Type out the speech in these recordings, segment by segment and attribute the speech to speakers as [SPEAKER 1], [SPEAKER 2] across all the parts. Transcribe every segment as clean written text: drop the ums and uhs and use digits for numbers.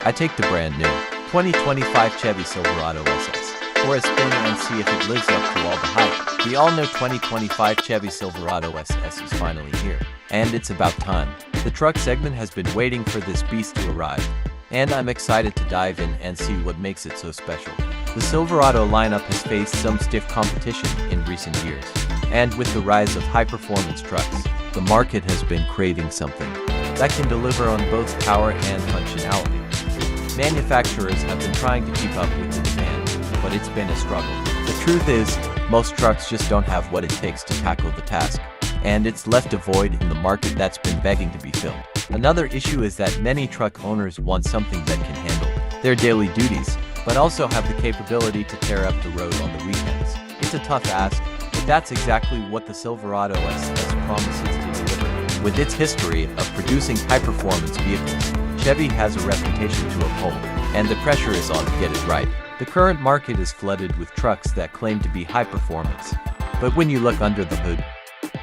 [SPEAKER 1] I take the brand new 2025 Chevy Silverado SS for a spin and see if it lives up to all the hype. The all-new 2025 Chevy Silverado SS is finally here, and it's about time. The truck segment has been waiting for this beast to arrive, and I'm excited to dive in and see what makes it so special. The Silverado lineup has faced some stiff competition in recent years, and with the rise of high-performance trucks, the market has been craving something that can deliver on both power and functionality. Manufacturers have been trying to keep up with the demand, but it's been a struggle. The truth is, most trucks just don't have what it takes to tackle the task, and it's left a void in the market that's been begging to be filled. Another issue is that many truck owners want something that can handle their daily duties, but also have the capability to tear up the road on the weekends. It's a tough ask, but that's exactly what the Silverado SS promises to deliver. With its history of producing high-performance vehicles, Chevy has a reputation to uphold, and the pressure is on to get it right. The current market is flooded with trucks that claim to be high performance, but when you look under the hood,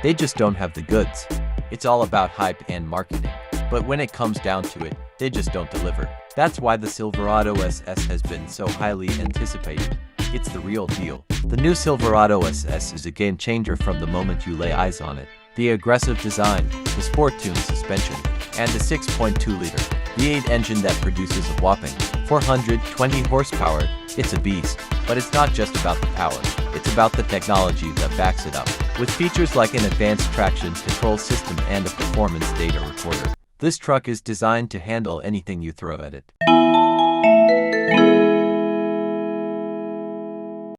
[SPEAKER 1] they just don't have the goods. It's all about hype and marketing, but when it comes down to it, they just don't deliver. That's why the Silverado SS has been so highly anticipated. It's the real deal. The new Silverado SS is a game changer from the moment you lay eyes on it. The aggressive design, the sport-tuned suspension, and the 6.2-liter V8 engine that produces a whopping 420 horsepower. It's a beast, but it's not just about the power, it's about the technology that backs it up. With features like an advanced traction control system and a performance data recorder, this truck is designed to handle anything you throw at it.